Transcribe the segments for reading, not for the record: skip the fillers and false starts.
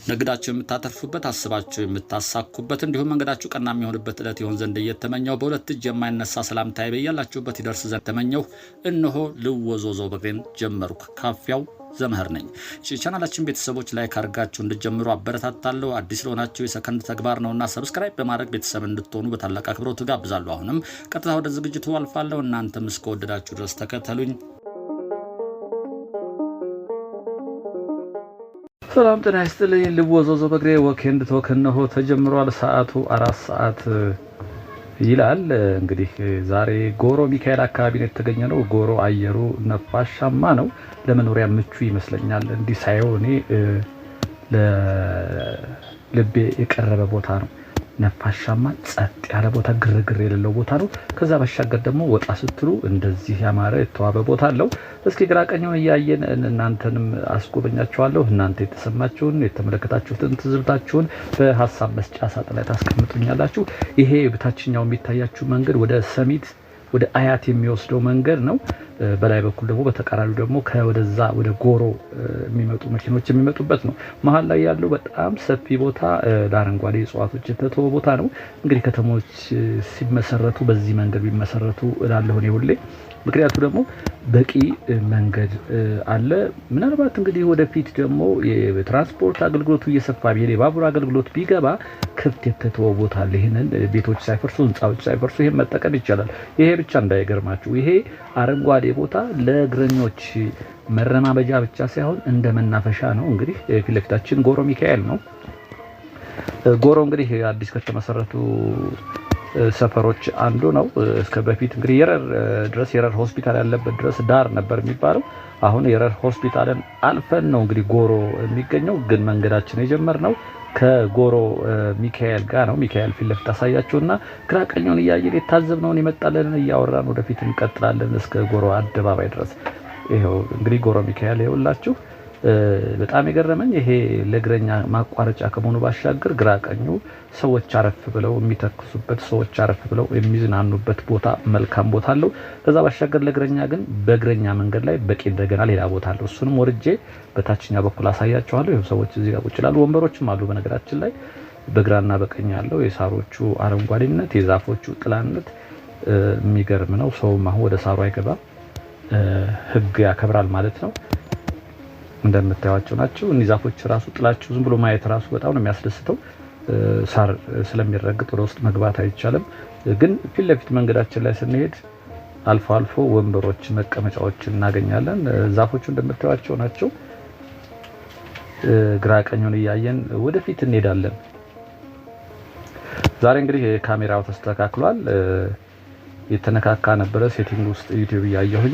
ነግዳችሁ የምታተርፉበት አስባችሁ የምታሳኩበት እንዲሁም መንገዳችሁ ቀና የሚሆንበት ዕለት ይሆን ዘንድ እየተመኘው በሁለት እጅ የማይነሳ ሰላምታዬ በያላችሁበት ይደርስ ዘንድ ተመኘው። እነሆ ልወዞዞ በግሬን ጀመርኩ። ካፊያው ዘመህር ነኝ። ቻናላችን ቤተሰቦች ላይክ አድርጋችሁ እንድትጀምሩ አበረታታለሁ። አዲስ ለሆናችሁ የሰከንድ ተግባር ነውና ሰብስክራይብ በማድረግ ቤተሰብ እንድትሆኑ በታላቅ አክብሮት ጋብዛለሁ። አሁንም ቀጥታ ወደ ዝግጅቱ አልፋለሁ። እናንተም እስከወደዳችሁ ድረስ ተከተሉኝ። ሰላም ጤና ይስጥልኝ። ልወዞዞ በግሬ ወኬንድ ቶክ እነሆ ተጀምሯል። ሰዓቱ 4 ሰዓት ይላል። እንግዲህ ዛሬ ጎሮ ሚካኤል አካባቢ ነው የተገኘነው። ጎሮ አየሩ ነፋሻማ ነው፣ ለመኖሪያ ምቹ ይመስለኛል። እንዲህ ሳየው እኔ ለልቤ የቀረበ ቦታ ነው። ነፋሻማ ጸጥ ያለ ቦታ፣ ግርግር የሌለው ቦታ ነው። ከዛ ባሻገር ደግሞ ወጣ ስትሉ እንደዚህ ያማረ የተዋበ ቦታ አለው። እስኪ ግራ ቀኙን እያየን እናንተንም አስጎበኛችኋለሁ። እናንተ የተሰማችሁን የተመለከታችሁትን ትዝብታችሁን በሀሳብ መስጫ ሳጥን ላይ ታስቀምጡኛላችሁ። ይሄ በታችኛው የሚታያችሁ መንገድ ወደ ሰሚት ወደ አያት የሚወስደው መንገድ ነው። በላይ በኩል ደግሞ በተቃራኒው ደግሞ ከወደዛ ወደ ጎሮ የሚመጡ መኪኖች የሚመጡበት ነው። መሀል ላይ ያለው በጣም ሰፊ ቦታ ለአረንጓዴ እጽዋቶች የተተወ ቦታ ነው። እንግዲህ ከተሞች ሲመሰረቱ በዚህ መንገድ ቢመሰረቱ እላለሁ እኔ ሁሌ። ምክንያቱ ደግሞ በቂ መንገድ አለ። ምናልባት እንግዲህ ወደፊት ደግሞ የትራንስፖርት አገልግሎቱ እየሰፋ ቢሄድ የባቡር አገልግሎት ቢገባ ክፍት የተተወ ቦታ አለ። ይሄንን ቤቶች ሳይፈርሱ ህንጻዎች ሳይፈርሱ ይሄን መጠቀም ይቻላል። ይሄ ብቻ እንዳይገርማችሁ፣ ይሄ አረንጓዴ ቦታ ለእግረኞች መረማመጃ ብቻ ሳይሆን እንደ መናፈሻ ነው። እንግዲህ ፊት ለፊታችን ጎሮ ሚካኤል ነው። ጎሮ እንግዲህ አዲስ ከተመሰረቱ ሰፈሮች አንዱ ነው። እስከ በፊት እንግዲህ የረር ድረስ የረር ሆስፒታል ያለበት ድረስ ዳር ነበር የሚባለው። አሁን የረር ሆስፒታልን አልፈን ነው እንግዲህ ጎሮ የሚገኘው። ግን መንገዳችን የጀመርነው ከጎሮ ሚካኤል ጋር ነው። ሚካኤል ፊት ለፊት አሳያችሁና ግራ ቀኙን እያየን የታዘብነውን የመጣለን እያወራን ወደፊት እንቀጥላለን እስከ ጎሮ አደባባይ ድረስ። ይሄው እንግዲህ ጎሮ ሚካኤል ይኸውላችሁ። በጣም የገረመኝ ይሄ ለእግረኛ ማቋረጫ ከመሆኑ ባሻገር ግራ ቀኙ ሰዎች አረፍ ብለው የሚተክሱበት፣ ሰዎች አረፍ ብለው የሚዝናኑበት ቦታ መልካም ቦታ አለው። ከዛ ባሻገር ለእግረኛ ግን በእግረኛ መንገድ ላይ በቂ እንደገና ሌላ ቦታ አለው። እሱንም ወርጄ በታችኛ በኩል አሳያቸዋለሁ። ይሄው ሰዎች እዚህ ጋር ቁጭ ይላሉ። ወንበሮችም አሉ በነገራችን ላይ በግራና በቀኝ ያለው የሳሮቹ አረንጓዴነት፣ የዛፎቹ ጥላነት የሚገርም ነው። ሰውም አሁን ወደ ሳሩ አይገባም፣ ህግ ያከብራል ማለት ነው። እንደምታዩቸው ናቸው። እነዚህ ዛፎች ራሱ ጥላቸው ዝም ብሎ ማየት ራሱ በጣም ነው የሚያስደስተው። ሳር ስለሚረግጥ ወደ ውስጥ መግባት አይቻልም። ግን ፊት ለፊት መንገዳችን ላይ ስንሄድ አልፎ አልፎ ወንበሮች፣ መቀመጫዎች እናገኛለን። ዛፎቹ እንደምታዩቸው ናቸው። ግራ ቀኙን እያየን ወደፊት እንሄዳለን። ዛሬ እንግዲህ ካሜራው ተስተካክሏል። የተነካካ ነበረ ሴቲንግ ውስጥ ዩቲዩብ እያየሁኝ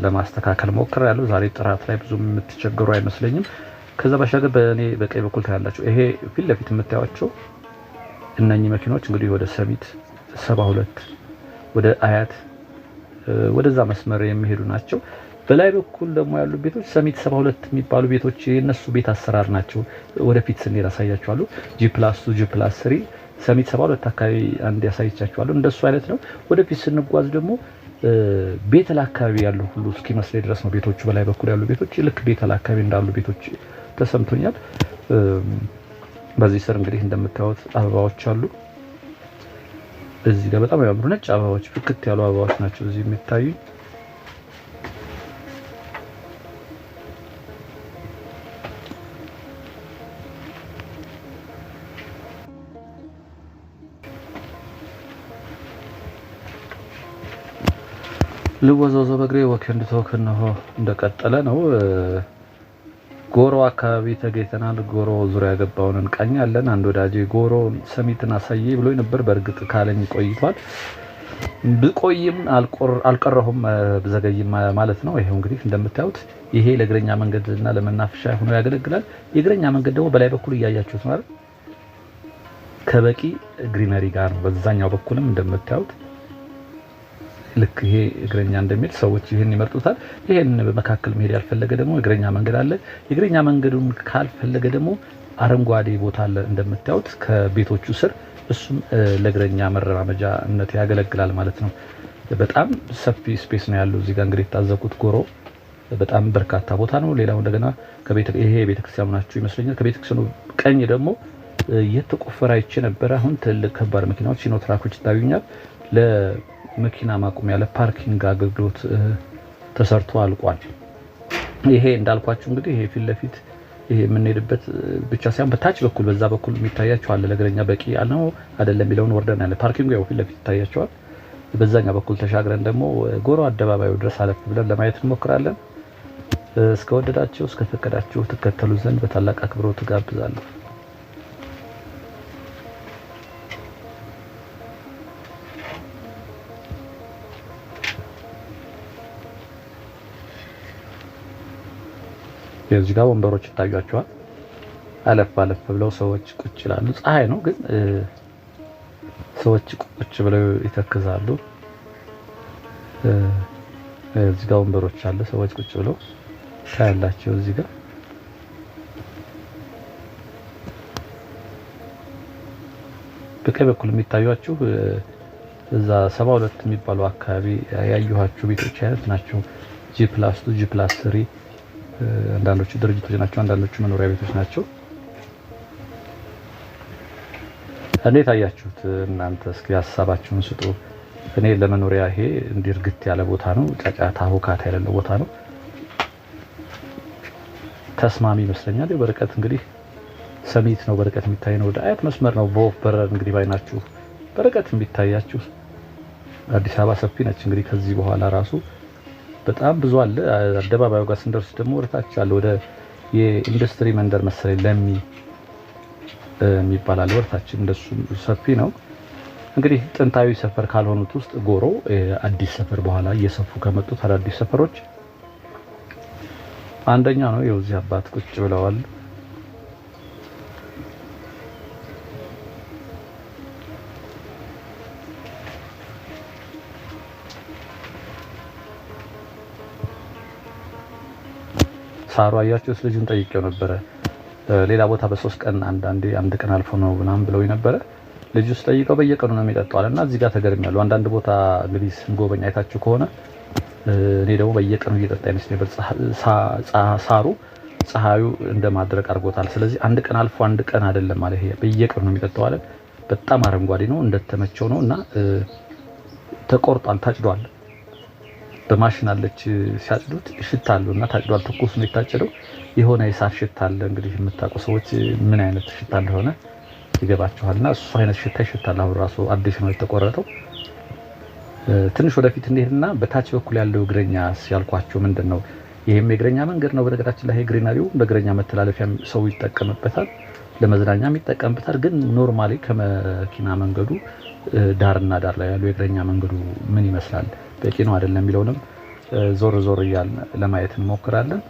ለማስተካከል ሞክሬያለሁ። ዛሬ ጥራት ላይ ብዙም የምትቸገሩ አይመስለኝም። ከዛ ባሻገር በእኔ በቀኝ በኩል ታያላችሁ። ይሄ ፊት ለፊት የምታዩቸው እነኚህ መኪኖች እንግዲህ ወደ ሰሚት 72 ወደ አያት ወደዛ መስመር የሚሄዱ ናቸው። በላይ በኩል ደግሞ ያሉ ቤቶች ሰሚት 72 የሚባሉ ቤቶች የነሱ ቤት አሰራር ናቸው። ወደፊት ስንሄድ አሳያችኋለሁ። G+2 G+3 ሰሚት 72 አካባቢ አንድ ያሳይቻችኋለሁ። እንደሱ አይነት ነው። ወደፊት ስንጓዝ ደግሞ ቤተል አካባቢ ያሉ ሁሉ እስኪመስል ድረስ ነው ቤቶቹ። በላይ በኩል ያሉ ቤቶች ልክ ቤተል አካባቢ እንዳሉ ቤቶች ተሰምቶኛል። በዚህ ስር እንግዲህ እንደምታዩት አበባዎች አሉ። እዚህ ጋር በጣም ያምሩ ነጭ አበባዎች፣ ፍክት ያሉ አበባዎች ናቸው እዚህ የሚታዩ። ልወዞዞ በግሬ ወኬንድ ቶክ እነሆ እንደቀጠለ ነው። ጎሮ አካባቢ ተገኝተናል። ጎሮ ዙሪያ ገባውን እንቃኛለን። አንድ ወዳጄ ጎሮ ሰሚትን አሳየ ብሎ ነበር። በእርግጥ ካለኝ ቆይቷል። ብቆይም አልቀረሁም ብዘገይም ማለት ነው። ይሄው እንግዲህ እንደምታዩት ይሄ ለእግረኛ መንገድና ለመናፈሻ ሆኖ ያገለግላል። የእግረኛ መንገድ ደግሞ በላይ በኩል እያያችሁት ማለት ከበቂ ግሪነሪ ጋር ነው። በዛኛው በኩልም እንደምታዩት ልክ ይሄ እግረኛ እንደሚል ሰዎች ይሄን ይመርጡታል። ይሄን በመካከል መሄድ ያልፈለገ ደግሞ እግረኛ መንገድ አለ። የእግረኛ መንገዱን ካልፈለገ ደግሞ አረንጓዴ ቦታ አለ እንደምታዩት ከቤቶቹ ስር። እሱም ለእግረኛ መረማመጃነት ያገለግላል ማለት ነው። በጣም ሰፊ ስፔስ ነው ያለው። እዚህ ጋር እንግዲህ ታዘቁት ጎሮ በጣም በርካታ ቦታ ነው። ሌላው እንደገና ይሄ ቤተክርስቲያኑ ናቸው ይመስለኛል። ከቤተክርስቲያኑ ቀኝ ደግሞ የተቆፈረ አይቼ ነበር። አሁን ትልቅ ከባድ መኪናዎች ሲኖትራኮች ይታዩኛል። ለመኪና ማቆሚያ ለፓርኪንግ አገልግሎት ተሰርቶ አልቋል። ይሄ እንዳልኳችሁ እንግዲህ ይሄ ፊት ለፊት ይሄ የምንሄድበት ብቻ ሳይሆን በታች በኩል በዛ በኩል የሚታያቸው አለ። ለእግረኛ በቂ ነው አይደለም የሚለውን ወርደን ያለ ፓርኪንጉ ያው ፊት ለፊት ይታያቸዋል። በዛኛ በኩል ተሻግረን ደግሞ ጎሮ አደባባዩ ድረስ አለፍ ብለን ለማየት እንሞክራለን። እስከወደዳችሁ እስከፈቀዳችሁ ትከተሉ ዘንድ በታላቅ አክብሮት ጋብዛለሁ። የዚህ ጋር ወንበሮች ይታያቸዋል። አለፍ አለፍ ብለው ሰዎች ቁጭ ይላሉ። ፀሐይ ነው ግን ሰዎች ቁጭ ብለው ይተክዛሉ። እዚህ ጋር ወንበሮች አሉ። ሰዎች ቁጭ ብለው ታያላችሁ። እዚህ ጋር በቀኝ በኩል የሚታዩአችሁ እዛ 72 የሚባለው አካባቢ ያዩኋችሁ ቤቶች አይነት ናቸው። G+2 G+3 አንዳንዶቹ ድርጅቶች ናቸው፣ አንዳንዶቹ መኖሪያ ቤቶች ናቸው። እንዴት አያችሁት እናንተ? እስኪ ሀሳባችሁን ስጡ። እኔ ለመኖሪያ ይሄ እንዲርግት ያለ ቦታ ነው፣ ጫጫታ ሁካታ ያለው ቦታ ነው። ተስማሚ ይመስለኛል። በርቀት እንግዲህ ሰሚት ነው በርቀት የሚታይ ነው። ወደ አያት መስመር ነው በወፍ በረር እንግዲህ ባይናችሁ በርቀት የሚታያችሁ። አዲስ አበባ ሰፊ ነች እንግዲህ ከዚህ በኋላ ራሱ በጣም ብዙ አለ። አደባባዩ ጋር ስንደርስ ደግሞ ወደታች አለ ወደ የኢንዱስትሪ መንደር መሰለኝ ለሚ የሚባል አለ ወደታች፣ እንደሱ ሰፊ ነው። እንግዲህ ጥንታዊ ሰፈር ካልሆኑት ውስጥ ጎሮ አዲስ ሰፈር በኋላ እየሰፉ ከመጡት አዳዲስ ሰፈሮች አንደኛ ነው። ይኸው እዚህ አባት ቁጭ ብለዋል። ሳሩ አያችሁስ? ልጁን ጠይቄው ነበረ። ሌላ ቦታ በ3 ቀን አንድ ቀን አልፎ ነው ምናምን ብለው ነበረ። ልጁስ ጠይቀው በየቀኑ ነው የሚጠጣው አለና እዚህ ጋር ተገርሚያለሁ። አንዳንድ ቦታ እንግዲህ ስንጎበኝ አይታችሁ ከሆነ እኔ ደግሞ በየቀኑ እየጠጣ ይመስለኛል። ሳሩ ፀሐዩ እንደማድረቅ አድርጎታል። ስለዚህ አንድ ቀን አልፎ አንድ ቀን አይደለም ማለት ይሄ በየቀኑ ነው የሚጠጣው አለ። በጣም አረንጓዴ ነው እንደተመቸው ነው እና ተቆርጧል፣ ታጭዷል። በማሽን አለች ሲያጭዱት ሽታ አለው እና ታጭዷል። ትኩስ ነው የታጨደው። የሆነ የሳር ሽታ አለ። እንግዲህ የምታውቁ ሰዎች ምን አይነት ሽታ እንደሆነ ይገባችኋልና እሱ አይነት ሽታ ይሽታል። አሁን ራሱ አዲስ ነው የተቆረጠው። ትንሽ ወደፊት እንሄድና በታች በኩል ያለው እግረኛ ያልኳችሁ ምንድነው? ይሄም የእግረኛ መንገድ ነው። በነገራችን ላይ ግሪናሪው በእግረኛ መተላለፊያ ሰው ይጠቀምበታል፣ ለመዝናኛም ይጠቀምበታል። ግን ኖርማሊ ከመኪና መንገዱ ዳርና ዳር ላይ ያለው የእግረኛ መንገዱ ምን ይመስላል፣ በቂ ነው አይደለም የሚለውንም ዞር ዞር እያልን ለማየት እንሞክራለን።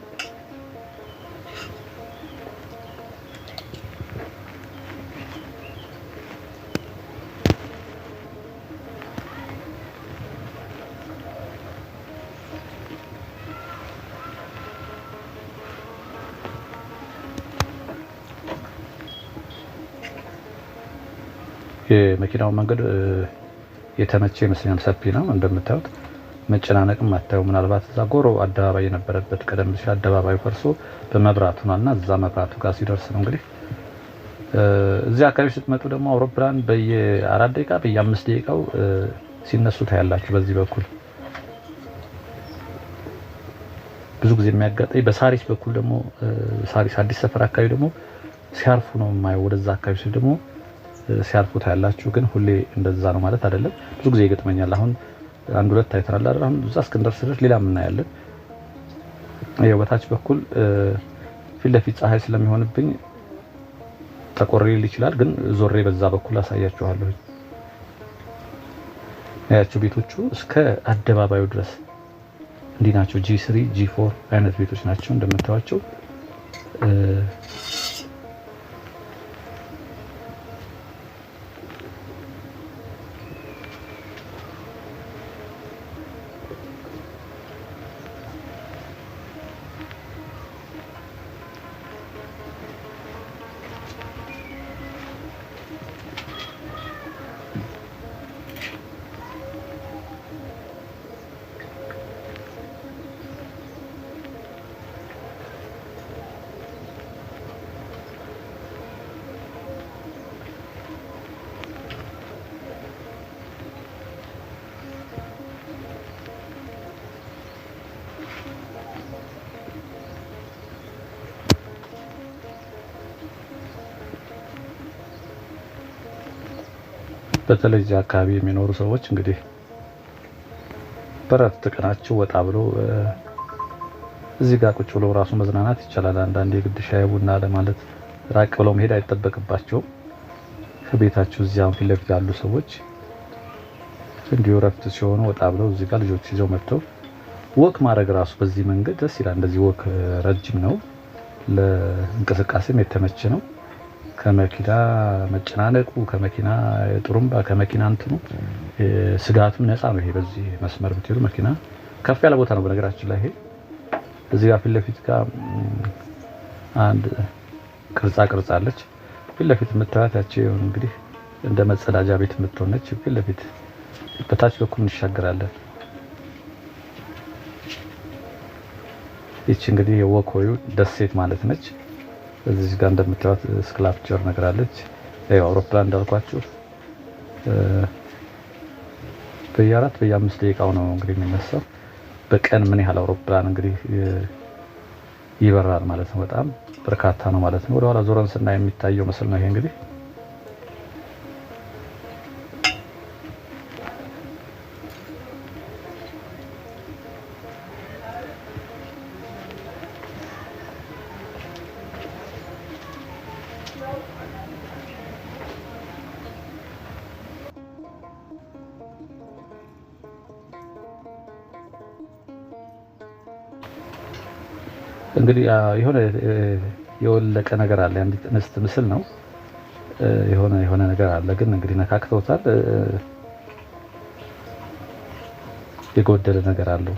የመኪናው መንገድ የተመቸ ይመስለኛል። ሰፊ ነው እንደምታዩት፣ መጨናነቅም አታዩ። ምናልባት እዛ ጎሮ አደባባይ የነበረበት ቀደም ሲል አደባባዩ ፈርሶ በመብራቱ ነውና እዛ መብራቱ ጋር ሲደርስ ነው እንግዲህ። እዚህ አካባቢ ስትመጡ ደግሞ አውሮፕላን በየ4 ደቂቃ በየ5 ደቂቃው ሲነሱ ታያላችሁ። በዚህ በኩል ብዙ ጊዜ የሚያጋጥመኝ በሳሪስ በኩል ደግሞ ሳሪስ አዲስ ሰፈር አካባቢ ደግሞ ሲያርፉ ነው የማየው። ወደዛ አካባቢ ሲል ደግሞ ሲያርፉ ታያላችሁ። ግን ሁሌ እንደዛ ነው ማለት አይደለም። ብዙ ጊዜ ይገጥመኛል። አሁን አንድ ሁለት አይተናል አይደል? አሁን እዛ እስክንደርስ ድረስ ሌላ ምን እናያለን። ይሄው በታች በኩል ፊት ለፊት ፀሐይ ስለሚሆንብኝ ጠቆር ሊል ይችላል። ግን ዞሬ በዛ በኩል አሳያችኋለሁ። ያያችሁ ቤቶቹ እስከ አደባባዩ ድረስ እንዲህ ናቸው። G3 G4 አይነት ቤቶች ናቸው እንደምታዩቸው። በተለይ እዚህ አካባቢ የሚኖሩ ሰዎች እንግዲህ በረፍት ቀናቸው ወጣ ብሎ እዚህ ጋር ቁጭ ብሎ ራሱ መዝናናት ይቻላል። አንዳንዴ የግድ ሻይ ቡና ለማለት ራቅ ብለው መሄድ አይጠበቅባቸውም። ከቤታቸው እዚያው ፊት ለፊት ያሉ ሰዎች እንዲሁ ረፍት ሲሆኑ ወጣ ብለው እዚህ ጋር ልጆች ይዘው መጥተው ወክ ማድረግ ራሱ በዚህ መንገድ ደስ ይላል። እንደዚህ ወክ ረጅም ነው፣ ለእንቅስቃሴም የተመቸ ነው። ከመኪና መጨናነቁ፣ ከመኪና ጥሩምባ፣ ከመኪና እንትኑ ስጋቱም ነፃ ነው። ይሄ በዚህ መስመር ብትሄዱ መኪና ከፍ ያለ ቦታ ነው። በነገራችን ላይ ይሄ እዚህ ጋር ፊት ለፊት ጋር አንድ ቅርጻ አለች። ፊት ለፊት የምታዩት ያቺ እንግዲህ እንደ መጸዳጃ ቤት የምትሆነች ፊት ለፊት በታች በኩል እንሻገራለን። ይቺ እንግዲህ የወኮዩ ደሴት ማለት ነች። እዚህ ጋር እንደምታዩት ስክላፕቸር ነገር አለች። ያው አውሮፕላን እንዳልኳችሁ በየ4 በየ5 ደቂቃው ነው እንግዲህ የሚነሳው። በቀን ምን ያህል አውሮፕላን እንግዲህ ይበራል ማለት ነው። በጣም በርካታ ነው ማለት ነው። ወደ ኋላ ዞረን ስናይ የሚታየው ምስል ነው ይሄ እንግዲህ እንግዲህ የሆነ የወለቀ ነገር አለ። አንዲት እንስት ምስል ነው። የሆነ ነገር አለ ግን እንግዲህ ነካክተውታል። የጎደለ ነገር አለው።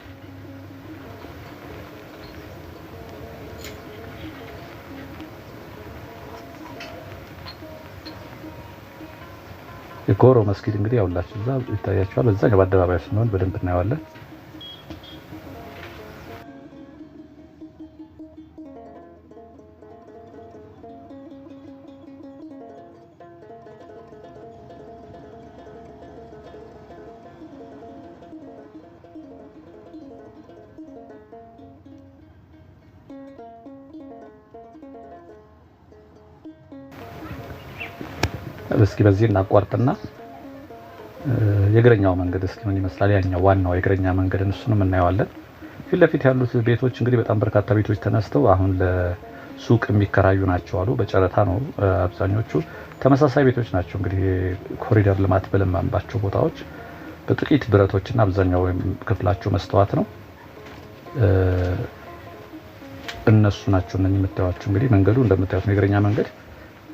የጎሮ መስጊድ እንግዲህ ያውላችሁ እዛ ይታያችኋል። በዛ በአደባባይ ስንሆን በደንብ እናየዋለን። እስኪ በዚህ እናቋርጥና የእግረኛው መንገድ እስኪ ምን ይመስላል። ያኛው ዋናው የእግረኛ መንገድን እሱንም እናየዋለን። ፊት ለፊት ያሉት ቤቶች እንግዲህ በጣም በርካታ ቤቶች ተነስተው አሁን ለሱቅ የሚከራዩ ናቸው አሉ። በጨረታ ነው አብዛኞቹ። ተመሳሳይ ቤቶች ናቸው እንግዲህ ኮሪደር ልማት በለማባቸው ቦታዎች በጥቂት ብረቶችና አብዛኛው ክፍላቸው መስተዋት ነው። እነሱ ናቸው እነኚህ የምታዩዋቸው። እንግዲህ መንገዱ እንደምታዩት ነው የእግረኛ መንገድ።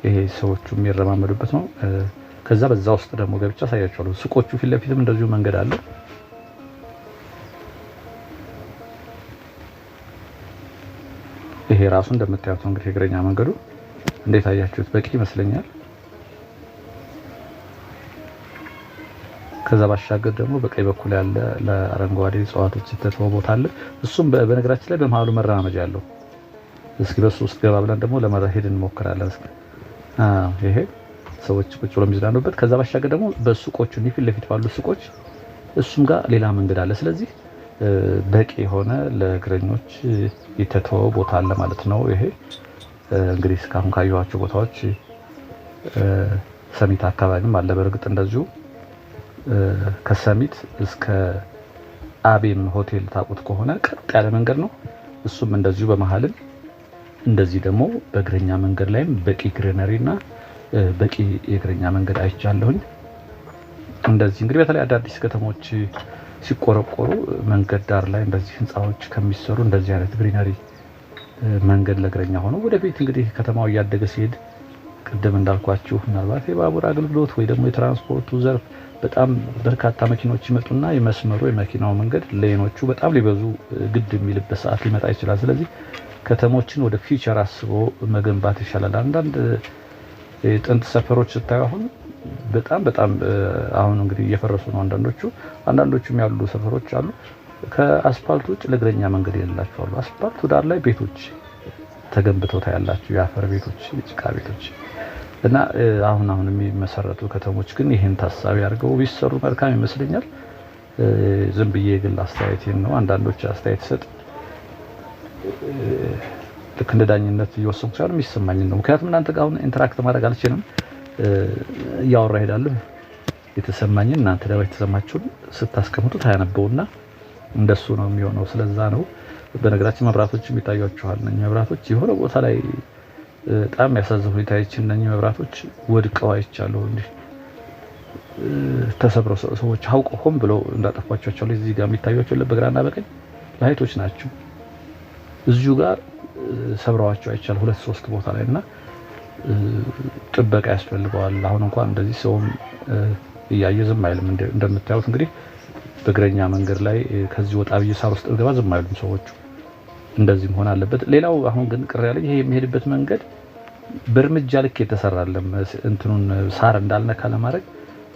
ይሄ ሰዎቹ የሚረማመዱበት ነው። ከዛ በዛ ውስጥ ደግሞ ገብቻ አሳያችኋለሁ። ሱቆቹ ፊት ለፊትም እንደዚሁ መንገድ አለ። ይሄ ራሱ እንደምታዩት ነው እንግዲህ የእግረኛ መንገዱ። እንዴት አያችሁት? በቂ ይመስለኛል። ከዛ ባሻገር ደግሞ በቀኝ በኩል ያለ ለአረንጓዴ እጽዋቶች የተተወ ቦታ አለ። እሱም በነገራችን ላይ በመሃሉ መረማመጃ አለው። እስኪ በሱ ውስጥ ገባ ብለን ደግሞ ለመሄድ እንሞክራለን። እስኪ ይሄ ሰዎች ቁጭ ብለው የሚዝናኑበት። ከዛ ባሻገር ደግሞ በሱቆቹ ፊት ለፊት ባሉ ሱቆች እሱም ጋር ሌላ መንገድ አለ። ስለዚህ በቂ የሆነ ለእግረኞች የተተወ ቦታ አለ ማለት ነው። ይሄ እንግዲህ እስካሁን ካየኋቸው ቦታዎች ሰሚት አካባቢም አለ። በእርግጥ እንደዚሁ ከሰሚት እስከ አቤም ሆቴል ታውቁት ከሆነ ቀጥ ያለ መንገድ ነው። እሱም እንደዚሁ በመሃልም እንደዚህ ደግሞ በእግረኛ መንገድ ላይም በቂ ግሪነሪና በቂ የእግረኛ መንገድ አይቻለሁኝ። እንደዚህ እንግዲህ በተለይ አዳዲስ ከተሞች ሲቆረቆሩ መንገድ ዳር ላይ እንደዚህ ህንጻዎች ከሚሰሩ እንደዚህ አይነት ግሪነሪ መንገድ ለእግረኛ ሆኖ ወደፊት እንግዲህ ከተማው እያደገ ሲሄድ ቅድም እንዳልኳችሁ ምናልባት የባቡር አገልግሎት ወይ ደግሞ የትራንስፖርቱ ዘርፍ በጣም በርካታ መኪኖች ይመጡና የመስመሩ የመኪናው መንገድ ሌኖቹ በጣም ሊበዙ ግድ የሚልበት ሰዓት ሊመጣ ይችላል። ስለዚህ ከተሞችን ወደ ፊውቸር አስቦ መገንባት ይሻላል። አንዳንድ ጥንት ሰፈሮች ስታዩ አሁን በጣም አሁን እንግዲህ እየፈረሱ ነው አንዳንዶቹም ያሉ ሰፈሮች አሉ። ከአስፋልት ውጭ ለእግረኛ መንገድ የሌላቸው አሉ። አስፋልቱ ዳር ላይ ቤቶች ተገንብተው ታያላችሁ፣ የአፈር ቤቶች፣ የጭቃ ቤቶች እና አሁን የሚመሰረቱ ከተሞች ግን ይሄን ታሳቢ አድርገው ቢሰሩ መልካም ይመስለኛል። ዝም ብዬ ግን አስተያየቴን ነው። አንዳንዶች አስተያየት ሰጥ ልክ እንደ ዳኝነት እየወሰንኩ ሳይሆን የሚሰማኝ ነው። ምክንያቱም እናንተ ጋር አሁን ኢንተራክት ማድረግ አልችልም። እያወራ እሄዳለሁ፣ የተሰማኝን እናንተ ደግሞ የተሰማችሁን ስታስቀምጡት አያነበውና እንደሱ ነው የሚሆነው። ስለዛ ነው በነገራችን መብራቶችም ይታያችኋል። እነኚህ መብራቶች የሆነ ቦታ ላይ በጣም ያሳዝኑ ሁኔታ እነኚህ መብራቶች ወድቀው አይቻለሁ። እንዴ ተሰብረው ሰዎች አውቀው ሆን ብለው እንዳጠፏቸው እዚህ ጋር የሚታያቸው በግራና በቀኝ ላይቶች ናቸው። እዚሁ ጋር ሰብረዋቸው አይቻል 2-3 ቦታ ላይ እና ጥበቃ ያስፈልገዋል። አሁን እንኳን እንደዚህ ሰውም እያየ ዝም አይልም። እንደምታዩት እንግዲህ በእግረኛ መንገድ ላይ ከዚህ ወጣ ብዬ ሳር ውስጥ ገባ ዝም አይሉም ሰዎቹ። እንደዚህ መሆን አለበት። ሌላው አሁን ግን ቅር ያለኝ ይሄ የሚሄድበት መንገድ በእርምጃ ልክ የተሰራለም እንትኑን ሳር እንዳልነካ ለማድረግ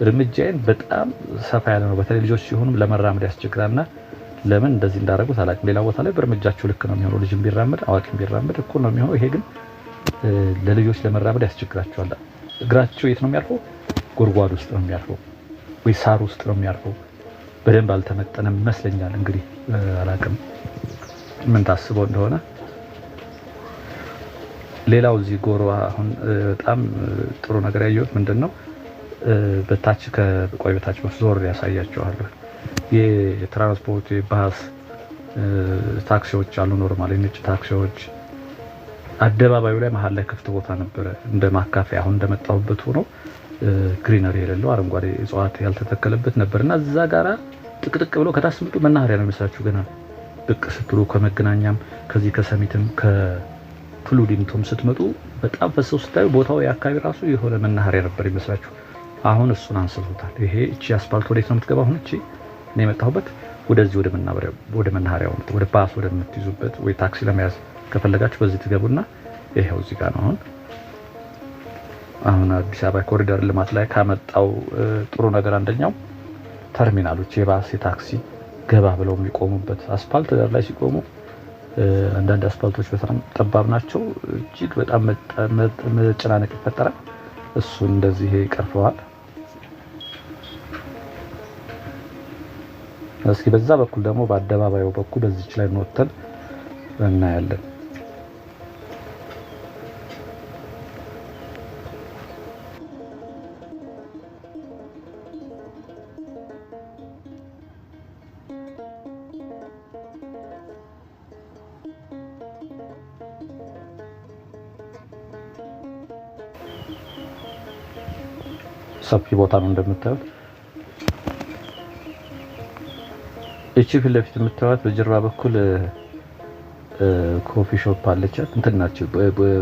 እርምጃዬን በጣም ሰፋ ያለ ነው። በተለይ ልጆች ሲሆኑም ለመራመድ ያስቸግራልና ለምን እንደዚህ እንዳደረጉት አላውቅም። ሌላ ቦታ ላይ በእርምጃቸው ልክ ነው የሚሆነው። ልጅም ቢራመድ አዋቂም ቢራመድ እኩል ነው የሚሆነው። ይሄ ግን ለልጆች ለመራመድ ያስቸግራቸዋል። እግራቸው የት ነው የሚያርፈው? ጉድጓድ ውስጥ ነው የሚያርፈው ወይ ሳር ውስጥ ነው የሚያርፈው። በደንብ አልተመጠነም ይመስለኛል። እንግዲህ አላውቅም ምን ታስበው እንደሆነ። ሌላው እዚህ ጎሮ አሁን በጣም ጥሩ ነገር ያየሁት ምንድነው በታች ከቆይ በታች ዞር ያሳያቸዋለሁ። የትራንስፖርት ባስ ታክሲዎች አሉ። ኖርማል ነጭ ታክሲዎች አደባባዩ ላይ መሀል ላይ ክፍት ቦታ ነበረ እንደ ማካፈያ አሁን እንደመጣሁበት ሆኖ ግሪነሪ የሌለው አረንጓዴ እጽዋት ያልተተከለበት ነበርና እዛ ጋራ ጥቅጥቅ ብሎ ከታስምጡ መናኸሪያ ነው የሚመስላችሁ። ገና ብቅ ስትሉ ከመገናኛም ከዚህ ከሰሚትም ከቱሉ ዲምቱም ስትመጡ በጣም ፈሰው ስታዩ ቦታው የአካባቢ ራሱ የሆነ መናኸሪያ ነበር ይመስላችሁ። አሁን እሱን አንስቶታል። ይሄ እቺ አስፋልት ወዴት ነው የምትገባው? አሁን እቺ እኔ የመጣሁበት ወደዚህ ወደ መናኸሪያው ወደ ባስ ወደ የምትይዙበት ወይ ታክሲ ለመያዝ ከፈለጋችሁ በዚህ ትገቡና ይሄው እዚህ ጋር ነው። አሁን አዲስ አበባ ኮሪደር ልማት ላይ ካመጣው ጥሩ ነገር አንደኛው ተርሚናሎች የባስ የታክሲ ገባ ብለው የሚቆሙበት አስፋልት ዳር ላይ ሲቆሙ አንዳንድ አስፋልቶች በጣም ጠባብ ናቸው። እጅግ በጣም መጨናነቅ ይፈጠራል። እሱ እንደዚህ ይቀርፈዋል። እስኪ በዛ በኩል ደግሞ በአደባባዩ በኩል እዚች ላይ እንወተን እናያለን። ሰፊ ቦታ ነው እንደምታዩት። እቺ ፊት ለፊት የምታዩት በጀርባ በኩል ኮፊ ሾፕ አለቻት። እንትን ናቸው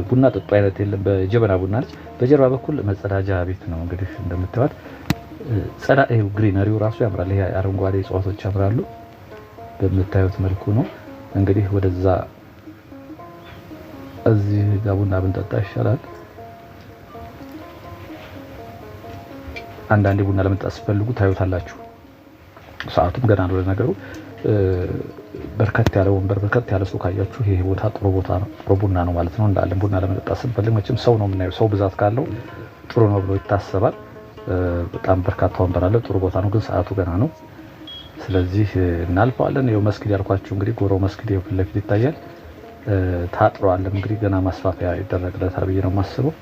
ቡና ጠጡ አይነት የለም፣ በጀበና ቡና ነች። በጀርባ በኩል መጸዳጃ ቤት ነው። እንግዲህ እንደምታዩት ጸዳ ይሄው ግሪነሪው ራሱ ያምራል። ይሄ አረንጓዴ እጽዋቶች ያምራሉ። በምታዩት መልኩ ነው እንግዲህ ወደዛ እዚህ ጋር ቡና ብንጠጣ ይሻላል። አንዳንዴ ቡና ለመጠጣት ስትፈልጉ ታዩታላችሁ። ሰዓቱም ገና ነው ለነገሩ። በርከት ያለ ወንበር በርከት ያለ ሰው ካያችሁ ይሄ ቦታ ጥሩ ቦታ ነው፣ ጥሩ ቡና ነው ማለት ነው። እንዳለን ቡና ለመጠጣት ስንፈልግ መቼም ሰው ነው የምናየው። ሰው ብዛት ካለው ጥሩ ነው ብሎ ይታሰባል። በጣም በርካታ ወንበር አለ። ጥሩ ቦታ ነው፣ ግን ሰዓቱ ገና ነው። ስለዚህ እናልፈዋለን። ይኸው መስጊድ ያልኳችሁ እንግዲህ ጎሮ መስጊድ ይኸው ፊት ለፊት ይታያል። ታጥሯል። እንግዲህ ገና ማስፋፊያ ይደረግለታል ብዬ ነው የማስበው።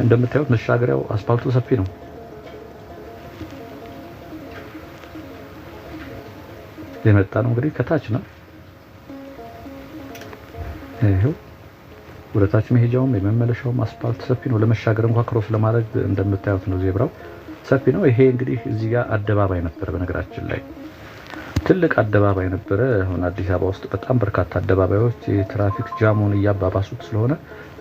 እንደምታዩት መሻገሪያው አስፋልቱ ሰፊ ነው። የመጣ ነው እንግዲህ ከታች ነው። ይሄው ወደታች መሄጃውም የመመለሻውም አስፋልት ሰፊ ነው። ለመሻገር እንኳን ክሮስ ለማድረግ እንደምታዩት ነው። ዜብራው ሰፊ ነው። ይሄ እንግዲህ እዚህ ጋር አደባባይ ነበር። በነገራችን ላይ ትልቅ አደባባይ ነበረ። አሁን አዲስ አበባ ውስጥ በጣም በርካታ አደባባዮች የትራፊክ ጃሙን እያባባሱት ስለሆነ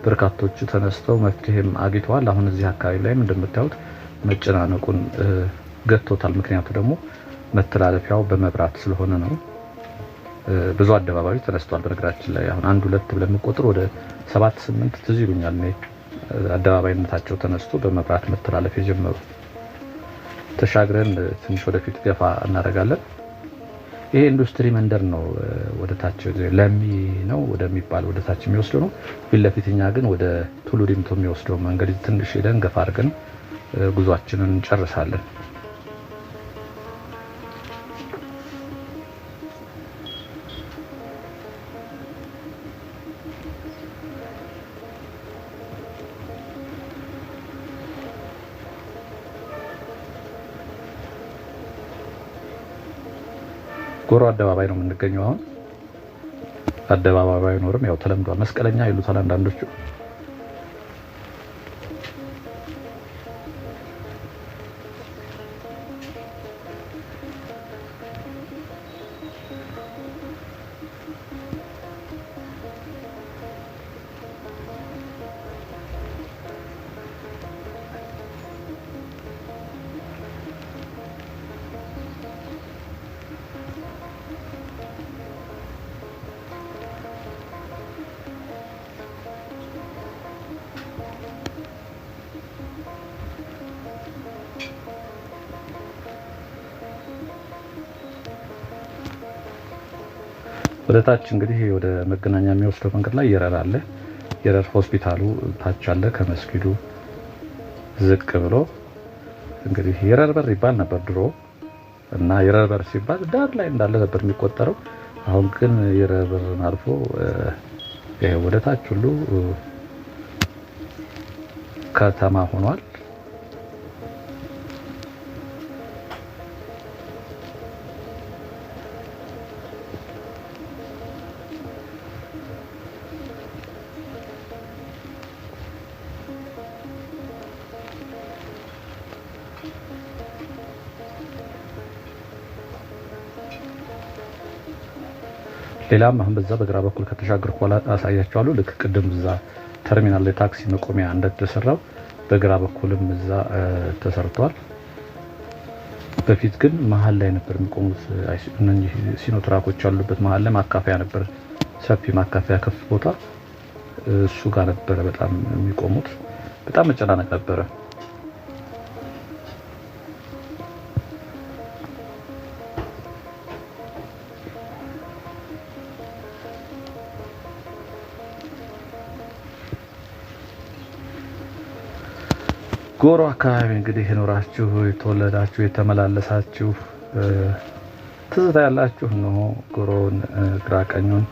በርካቶቹ ተነስተው መፍትሄም አግኝተዋል። አሁን እዚህ አካባቢ ላይም እንደምታዩት መጨናነቁን ገጥቶታል። ምክንያቱ ደግሞ መተላለፊያው በመብራት ስለሆነ ነው። ብዙ አደባባዮች ተነስተዋል። በነገራችን ላይ አሁን 1-2 ብለን የምንቆጥር ወደ 7-8 ትዝ ይሉኛል እኔ አደባባይነታቸው ተነስቶ በመብራት መተላለፍ የጀመሩ። ተሻግረን ትንሽ ወደፊት ገፋ እናደርጋለን። ይሄ ኢንዱስትሪ መንደር ነው። ወደታች ለሚ ነው ወደሚባል ወደታች የሚወስደው ነው። ፊት ለፊትኛ ግን ወደ ቱሉ ዲምቱ የሚወስደው መንገድ ትንሽ ሄደን ገፋ አድርገን ጉዟችንን እንጨርሳለን። ጎሮ አደባባይ ነው የምንገኘው። አሁን አደባባዩ አይኖርም፣ ያው ተለምዷል። መስቀለኛ ይሉታል አንዳንዶቹ። ወደ ታች እንግዲህ ወደ መገናኛ የሚወስደው መንገድ ላይ የረር አለ። የረር ሆስፒታሉ ታች አለ ከመስጊዱ ዝቅ ብሎ። እንግዲህ የረር በር ይባል ነበር ድሮ እና የረር በር ሲባል ዳር ላይ እንዳለ ነበር የሚቆጠረው። አሁን ግን የረር በርን አልፎ ይሄ ወደ ታች ሁሉ ከተማ ሆኗል። ሌላም አሁን በዛ በግራ በኩል ከተሻገርኩ በኋላ አሳያችኋለሁ። ልክ ቅድም እዛ ተርሚናል ላይ ታክሲ መቆሚያ እንደተሰራው በግራ በኩልም እዛ ተሰርቷል። በፊት ግን መሀል ላይ ነበር የሚቆሙት እነዚህ ሲኖትራኮች ያሉበት መሀል ላይ ማካፈያ ነበር፣ ሰፊ ማካፈያ ከፍ ቦታ እሱ ጋር ነበረ በጣም የሚቆሙት። በጣም መጨናነቅ ነበረ። ጎሮ አካባቢ እንግዲህ የኖራችሁ የተወለዳችሁ የተመላለሳችሁ ትዝታ ያላችሁ ነው። ጎሮን ግራ ቀኙን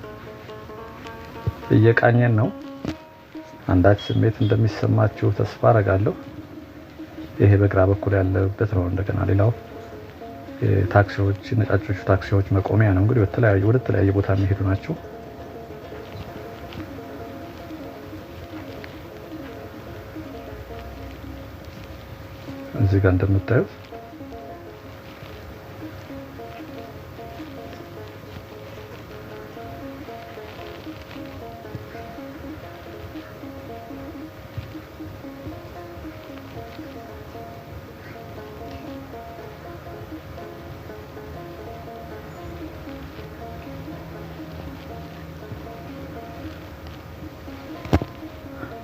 እየቃኘን ነው። አንዳች ስሜት እንደሚሰማችሁ ተስፋ አረጋለሁ። ይሄ በግራ በኩል ያለበት ነው። እንደገና ሌላው ታክሲዎች፣ ነጫጮቹ ታክሲዎች መቆሚያ ነው። እንግዲህ ወደ ተለያየ ቦታ የሚሄዱ ናቸው። እዚህ ጋር እንደምታዩት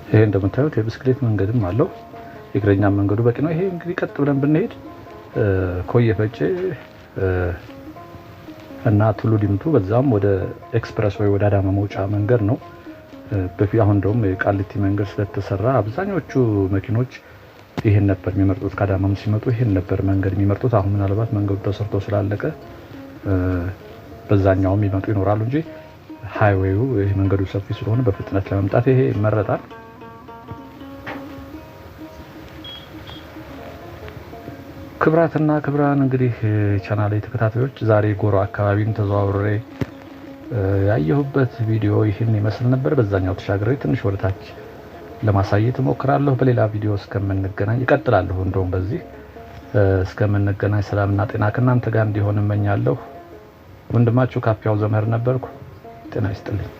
ይሄ እንደምታዩት የብስክሌት መንገድም አለው። የእግረኛ መንገዱ በቂ ነው። ይሄ እንግዲህ ቀጥ ብለን ብንሄድ ኮየ ፈጬ እና ቱሉ ዲምቱ በዛም ወደ ኤክስፕረስ ወይ ወደ አዳማ መውጫ መንገድ ነው። በፊት አሁን ደግሞ የቃሊቲ መንገድ ስለተሰራ አብዛኞቹ መኪኖች ይሄን ነበር የሚመርጡት። ከአዳማም ሲመጡ ይሄን ነበር መንገድ የሚመርጡት። አሁን ምናልባት መንገዱ ተሰርቶ ስላለቀ በዛኛውም ይመጡ ይኖራሉ እንጂ ሃይዌዩ ይሄ መንገዱ ሰፊ ስለሆነ በፍጥነት ለመምጣት ይሄ ይመረጣል። ክብራትና ክብራን እንግዲህ ቻናሌ ተከታታዮች ዛሬ ጎሮ አካባቢን ተዘዋውሬ ያየሁበት ቪዲዮ ይህን ይመስል ነበር። በዛኛው ተሻግሬ ትንሽ ወደታች ለማሳየት እሞክራለሁ። በሌላ ቪዲዮ እስከምንገናኝ እቀጥላለሁ። እንደውም በዚህ እስከምንገናኝ ሰላምና ጤና ከእናንተ ጋር እንዲሆን እመኛለሁ። ወንድማችሁ ካፒያው ዘመር ነበርኩ። ጤና ይስጥልኝ።